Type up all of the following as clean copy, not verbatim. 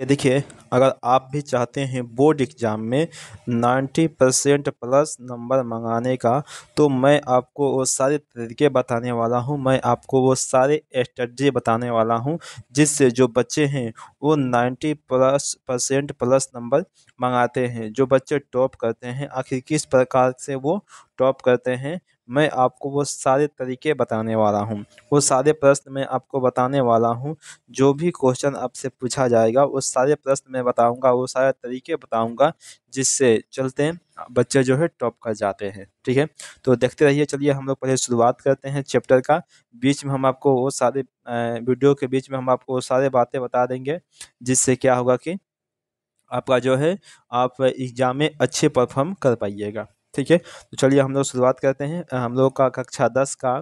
ये देखिए, अगर आप भी चाहते हैं बोर्ड एग्ज़ाम में 90% प्लस नंबर मंगाने का, तो मैं आपको वो सारे तरीके बताने वाला हूँ। मैं आपको वो सारे स्ट्रेटजी बताने वाला हूँ, जिससे जो बच्चे हैं वो 90% प्लस नंबर मंगाते हैं। जो बच्चे टॉप करते हैं, आखिर किस प्रकार से वो टॉप करते हैं, मैं आपको वो सारे तरीके बताने वाला हूँ। वो सारे प्रश्न मैं आपको बताने वाला हूँ। जो भी क्वेश्चन आपसे पूछा जाएगा वो सारे प्रश्न मैं बताऊंगा, वो सारे तरीके बताऊंगा, जिससे चलते हैं बच्चे जो है टॉप कर जाते हैं। ठीक है, तो देखते रहिए। चलिए हम लोग पहले शुरुआत करते हैं चैप्टर का। बीच में हम आपको वो सारे वीडियो के बीच में हम आपको वो सारे बातें बता देंगे, जिससे क्या होगा कि आपका जो है आप एग्जाम में अच्छे परफॉर्म कर पाइएगा। ठीक है, तो चलिए हम लोग शुरुआत करते हैं। हम लोग का कक्षा 10 का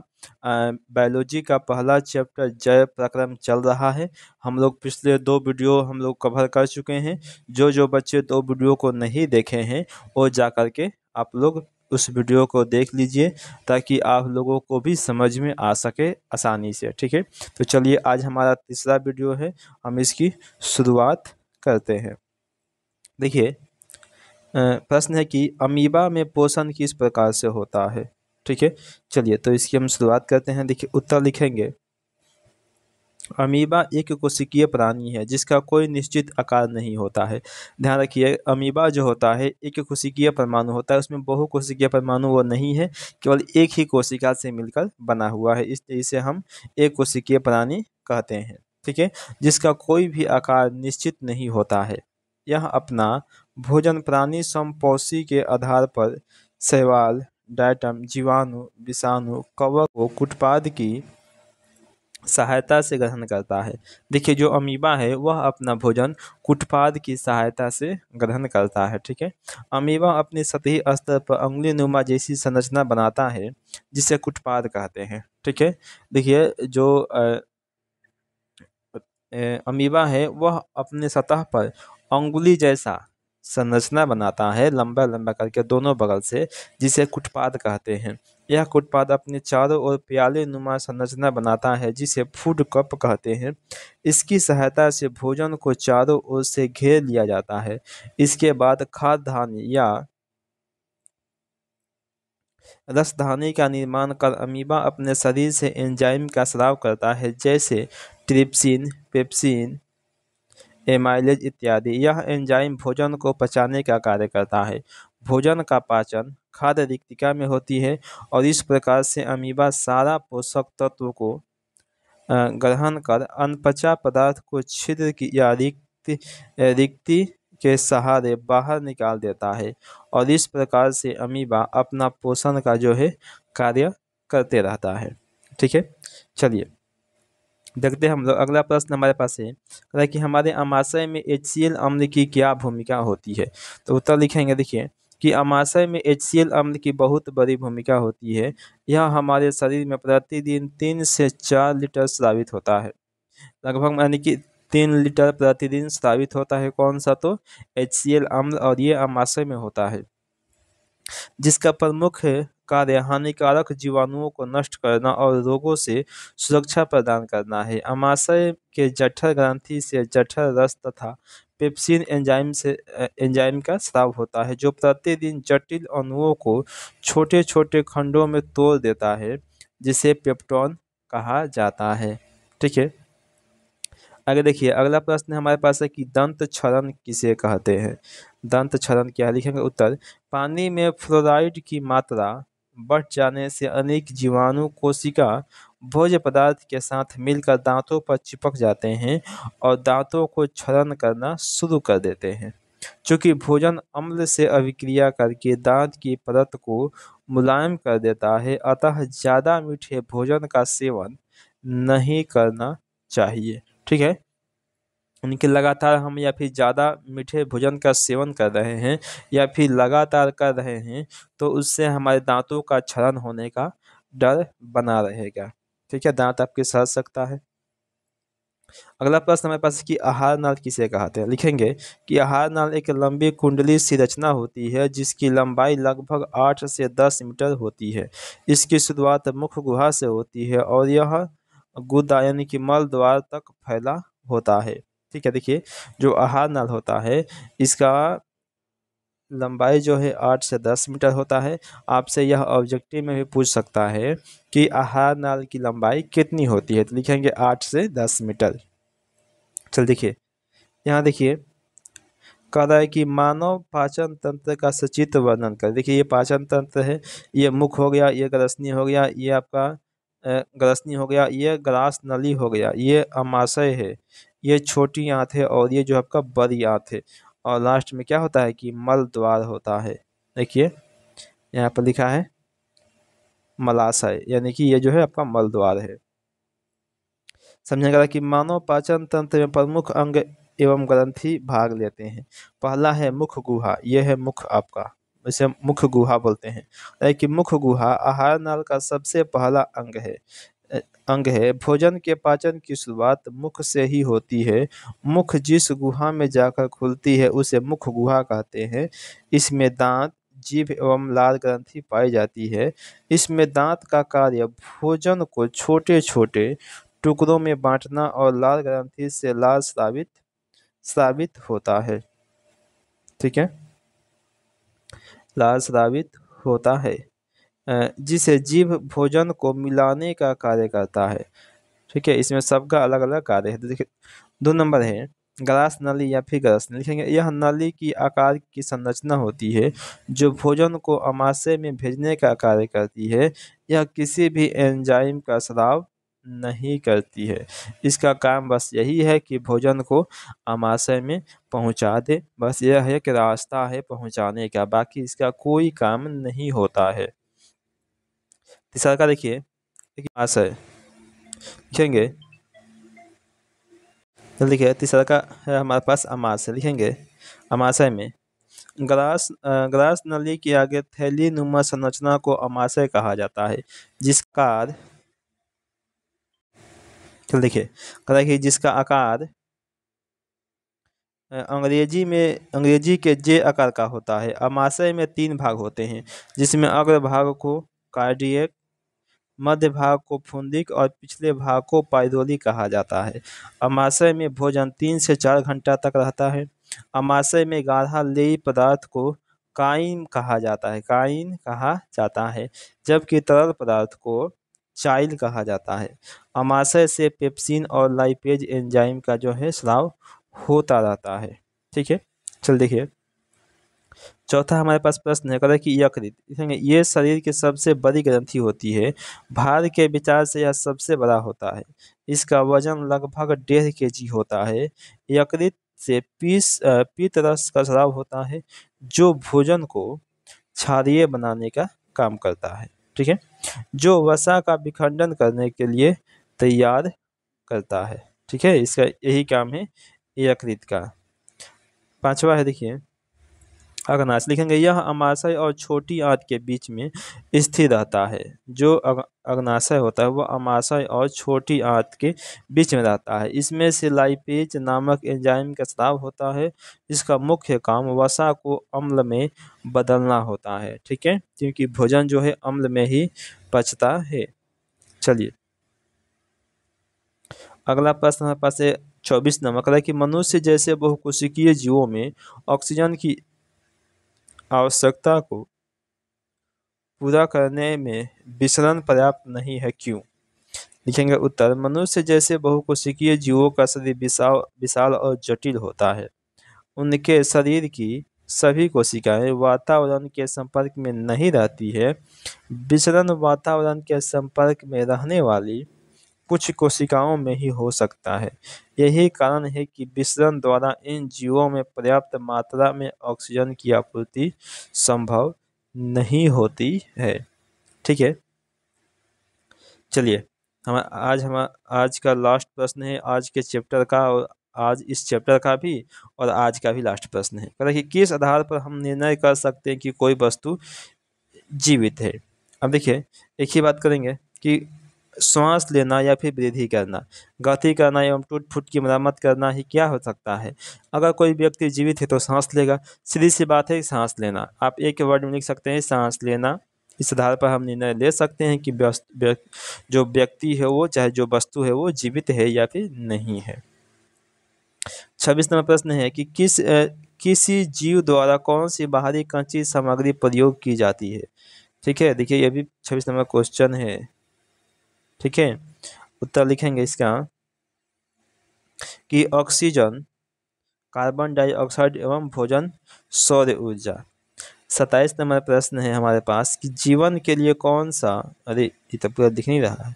बायोलॉजी का पहला चैप्टर जैव प्रक्रम चल रहा है। हम लोग पिछले 2 वीडियो हम लोग कवर कर चुके हैं। जो जो बच्चे 2 वीडियो को नहीं देखे हैं वो जा कर के आप लोग उस वीडियो को देख लीजिए, ताकि आप लोगों को भी समझ में आ सके आसानी से। ठीक है, तो चलिए आज हमारा तीसरा वीडियो है, हम इसकी शुरुआत करते हैं। देखिए, प्रश्न है कि अमीबा में पोषण किस प्रकार से होता है। ठीक है, चलिए तो इसकी हम शुरुआत करते हैं। देखिए, उत्तर लिखेंगे। अमीबा एक कोशिकीय प्राणी है जिसका कोई निश्चित आकार नहीं होता है। ध्यान रखिए, अमीबा जो होता है एक कोशिकीय परमाणु होता है, उसमें बहुकोशिकीय परमाणु वो नहीं है, केवल एक ही कोशिका से मिलकर बना हुआ है, इसलिए इसे हम एक कोशिकीय प्राणी कहते हैं। ठीक है, जिसका कोई भी आकार निश्चित नहीं होता है। यह अपना भोजन प्राणी संपोषी के आधार पर शैवाल, डायटम, जीवाणु, विषाणु, कवक व कुटपाद की सहायता से ग्रहण करता है। देखिए, जो अमीबा है वह अपना भोजन कुटपाद की सहायता से ग्रहण करता है। ठीक है, अमीबा अपने सतही स्तर पर अंगुली नुमा जैसी संरचना बनाता है, जिसे कुटपाद कहते हैं। ठीक है, देखिए जो अमीबा है वह अपने सतह पर अंगुली जैसा संरचना बनाता है, लंबा लंबा करके दोनों बगल से, जिसे कुटपाद कहते हैं। यह कुटपाद अपने चारों ओर प्याले नुमा संरचना बनाता है, जिसे फूड कप कहते हैं। इसकी सहायता से भोजन को चारों ओर से घेर लिया जाता है। इसके बाद खाद्य धान्य या रसधानी का निर्माण कर अमीबा अपने शरीर से एंजाइम का स्राव करता है, जैसे ट्रिप्सिन, पेप्सिन, एमाइलेज इत्यादि। यह एंजाइम भोजन को पचाने का कार्य करता है। भोजन का पाचन खाद्य रिक्तिका में होती है, और इस प्रकार से अमीबा सारा पोषक तत्व को ग्रहण कर अनपचा पदार्थ को छिद्र की या रिक्ति के सहारे बाहर निकाल देता है, और इस प्रकार से अमीबा अपना पोषण का जो है कार्य करते रहता है। ठीक है, चलिए देखते हैं हम लोग। अगला प्रश्न हमारे पास है कि हमारे अमाशय में HCl अम्ल की क्या भूमिका होती है। तो उत्तर लिखेंगे। देखिए कि अमाशय में HCl अम्ल की बहुत बड़ी भूमिका होती है। यह हमारे शरीर में प्रतिदिन 3 से 4 लीटर स्रावित होता है, लगभग, यानी कि 3 लीटर प्रतिदिन स्रावित होता है। कौन सा? तो HCl अम्ल, और ये अमाशय में होता है, जिसका प्रमुख कार्य हानिकारक जीवाणुओं को नष्ट करना और रोगों से सुरक्षा प्रदान करना है। अमाशय के जठर ग्रंथि से जठर रस तथा पेप्सिन एंजाइम का स्राव होता है, जो प्रतिदिन जटिल अणुओं को छोटे छोटे खंडों में तोड़ देता है, जिसे पेप्टोन कहा जाता है। ठीक है, आगे देखिए। अगला प्रश्न हमारे पास है कि दंत क्षरण किसे कहते हैं। दंत क्षरण क्या है? लिखेंगे। उत्तर, पानी में फ्लोराइड की मात्रा बढ़ जाने से अनेक जीवाणु कोशिका भोज्य पदार्थ के साथ मिलकर दांतों पर चिपक जाते हैं और दांतों को क्षरण करना शुरू कर देते हैं। चूंकि भोजन अम्ल से अभिक्रिया करके दांत की परत को मुलायम कर देता है, अतः ज़्यादा मीठे भोजन का सेवन नहीं करना चाहिए। ठीक है, उनके लगातार हम या फिर ज़्यादा मीठे भोजन का सेवन कर रहे हैं या फिर लगातार कर रहे हैं, तो उससे हमारे दांतों का क्षरण होने का डर बना रहेगा। ठीक है, दांत आपके सड़ सकता है। अगला प्रश्न हमारे पास है कि आहार नाल किसे कहते हैं। लिखेंगे कि आहार नाल एक लंबी कुंडली सी रचना होती है, जिसकी लंबाई लगभग 8 से 10 मीटर होती है। इसकी शुरुआत मुख्य गुहा से होती है और यह गुदा यानी कि मल द्वार तक फैला होता है। ठीक है। देखिए, जो आहार नाल होता है इसका लंबाई जो है 8 से 10 मीटर होता है। आपसे यह ऑब्जेक्टिव में भी पूछ सकता है कि आहार नाल की लंबाई कितनी होती है, तो लिखेंगे 8 से 10 मीटर। चल देखिए, यहाँ देखिए कह रहा है कि मानव पाचन तंत्र का सचित्र वर्णन कर। देखिए, ये पाचन तंत्र है, ये मुख हो गया, ये ग्रसनी हो गया, ये आपका ग्रसनी हो गया, ये ग्रास नली हो गया, ये अमाशय है, ये छोटी आंत है, और ये जो आपका बड़ी आंत है, और लास्ट में क्या होता है कि मल द्वार होता है। देखिए, यहाँ पर लिखा है मलाशय, यानी कि ये जो है आपका मल द्वार है। समझा गया कि मानव पाचन तंत्र में प्रमुख अंग एवं ग्रंथि भाग लेते हैं। पहला है मुख गुहा, यह है मुख आपका, इसे मुख गुहा बोलते हैं। कि मुख गुहा आहार नाल का सबसे पहला अंग है। अंग है। भोजन के पाचन की शुरुआत मुख से ही होती है। मुख जिस गुहा में जाकर खुलती है उसे मुख गुहा कहते हैं। इसमें दांत, जीभ एवं लाल ग्रंथि पाई जाती है। इसमें दांत का कार्य भोजन को छोटे छोटे टुकड़ों में बांटना और लाल ग्रंथि से लाल स्रावित स्रावित होता है। ठीक है, लाल स्रावित होता है, जिसे जीभ भोजन को मिलाने का कार्य करता है। ठीक है, इसमें सबका अलग अलग कार्य है। तो देखिए, 2 नंबर है ग्रास नली या फिर ग्रस नली। लिखेंगे यह नली की आकार की संरचना होती है जो भोजन को अमाशय में भेजने का कार्य करती है। यह किसी भी एंजाइम का स्राव नहीं करती है। इसका काम बस यही है कि भोजन को अमाशय में पहुंचा दे, बस यह है कि रास्ता है पहुंचाने का, बाकी इसका कोई काम नहीं होता है। तीसरा का देखिए, आशय लिखेंगे, जल्दी लिखिए। तीसरा का है हमारे पास अमाशय। लिखेंगे अमाशय में ग्रास नली के आगे थैली नुमा संरचना को अमाशय कहा जाता है, जिसका चल देखिए कह रहा है कि जिसका आकार अंग्रेजी के जे आकार का होता है। अमाशय में 3 भाग होते हैं, जिसमें अग्र भाग को कार्डियक, मध्य भाग को फुंदिक और पिछले भाग को पाइरोली कहा जाता है। अमाशय में भोजन 3 से 4 घंटा तक रहता है। अमाशय में गाढ़ा लेयी पदार्थ को काइन कहा जाता है, काइन कहा जाता है, जबकि तरल पदार्थ को चाइल कहा जाता है। अमाशय से पेप्सिन और लाइपेज एंजाइम का जो है स्राव होता रहता है। ठीक है, चल देखिए, चौथा हमारे पास प्रश्न है, कहता है कि यकृत। देखेंगे ये शरीर की सबसे बड़ी ग्रंथि होती है। भार के विचार से यह सबसे बड़ा होता है। इसका वजन लगभग 1.5 kg होता है। यकृत से पीत रस का स्राव होता है, जो भोजन को क्षारीय बनाने का काम करता है। ठीक है, जो वसा का विखंडन करने के लिए तैयार करता है। ठीक है, इसका यही काम है यकृत का। 5वां है, देखिए अग्नाशय। लिखेंगे यह अमाशय और छोटी आंत के बीच में स्थिर रहता है। जो अग्नाशय होता है वह अमाशय और छोटी आंत के बीच में रहता है। इसमें से लाइपेज नामक एंजाइम का स्राव होता है। इसका मुख्य काम वसा को अम्ल में बदलना होता है। ठीक है, क्योंकि भोजन जो है अम्ल में ही पचता है। चलिए, अगला प्रश्न हमारे पास है 24 नंबर का, कि मनुष्य जैसे बहुकोशिकीय जीवों में ऑक्सीजन की आवश्यकता को पूरा करने में विसरण पर्याप्त नहीं है, क्यों? लिखेंगे उत्तर, मनुष्य जैसे बहुकोशिकीय जीवों का शरीर विशाल विशाल और जटिल होता है। उनके शरीर की सभी कोशिकाएं वातावरण के संपर्क में नहीं रहती है। विसरण वातावरण के संपर्क में रहने वाली कुछ कोशिकाओं में ही हो सकता है। यही कारण है कि विसरण द्वारा इन जीवों में पर्याप्त मात्रा में ऑक्सीजन की आपूर्ति संभव नहीं होती है। ठीक है, चलिए हम आज का लास्ट प्रश्न है आज के चैप्टर का, और आज इस चैप्टर का भी और आज का भी लास्ट प्रश्न है। कहता है कि किस आधार पर हम निर्णय कर सकते हैं कि कोई वस्तु जीवित है। अब देखिए, एक ही बात करेंगे कि श्वास लेना या फिर वृद्धि करना, गति करना एवं टूट फूट की मरम्मत करना ही क्या हो सकता है। अगर कोई व्यक्ति जीवित है तो सांस लेगा, सीधी सी बात है सांस लेना। आप एक वर्ड में लिख सकते हैं सांस लेना। इस आधार पर हम निर्णय ले सकते हैं कि जो व्यक्ति है वो चाहे जो वस्तु है वो जीवित है या फिर नहीं है। 26 नंबर प्रश्न है कि किसी जीव द्वारा कौन सी बाहरी कच्ची सामग्री प्रयोग की जाती है। ठीक है, देखिए ये भी 26 नंबर क्वेश्चन है। ठीक है, उत्तर लिखेंगे इसका कि ऑक्सीजन, कार्बन डाइऑक्साइड एवं भोजन, सौर ऊर्जा। 27 नंबर प्रश्न है हमारे पास कि जीवन के लिए कौन सा, अरे ये तो पूरा दिख नहीं रहा है,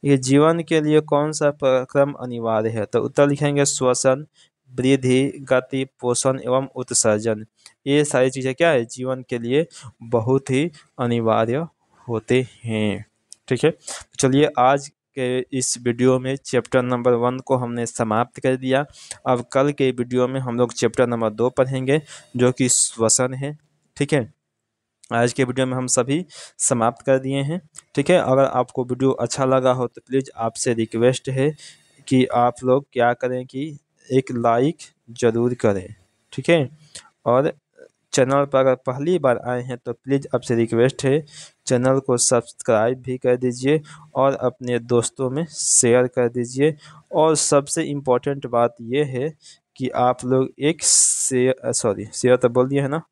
ये जीवन के लिए कौन सा क्रम अनिवार्य है। तो उत्तर लिखेंगे श्वसन, वृद्धि, गति, पोषण एवं उत्सर्जन। ये सारी चीजें क्या है, जीवन के लिए बहुत ही अनिवार्य होते हैं। ठीक है, चलिए आज के इस वीडियो में चैप्टर नंबर 1 को हमने समाप्त कर दिया। अब कल के वीडियो में हम लोग चैप्टर नंबर 2 पढ़ेंगे जो कि श्वसन है। ठीक है, आज के वीडियो में हम सभी समाप्त कर दिए हैं। ठीक है, अगर आपको वीडियो अच्छा लगा हो तो प्लीज़ आपसे रिक्वेस्ट है कि आप लोग क्या करें कि एक लाइक ज़रूर करें। ठीक है, और चैनल पर अगर पहली बार आए हैं तो प्लीज़ आपसे रिक्वेस्ट है चैनल को सब्सक्राइब भी कर दीजिए और अपने दोस्तों में शेयर कर दीजिए। और सबसे इम्पोर्टेंट बात ये है कि आप लोग एक शेयर तो बोल दिए है ना।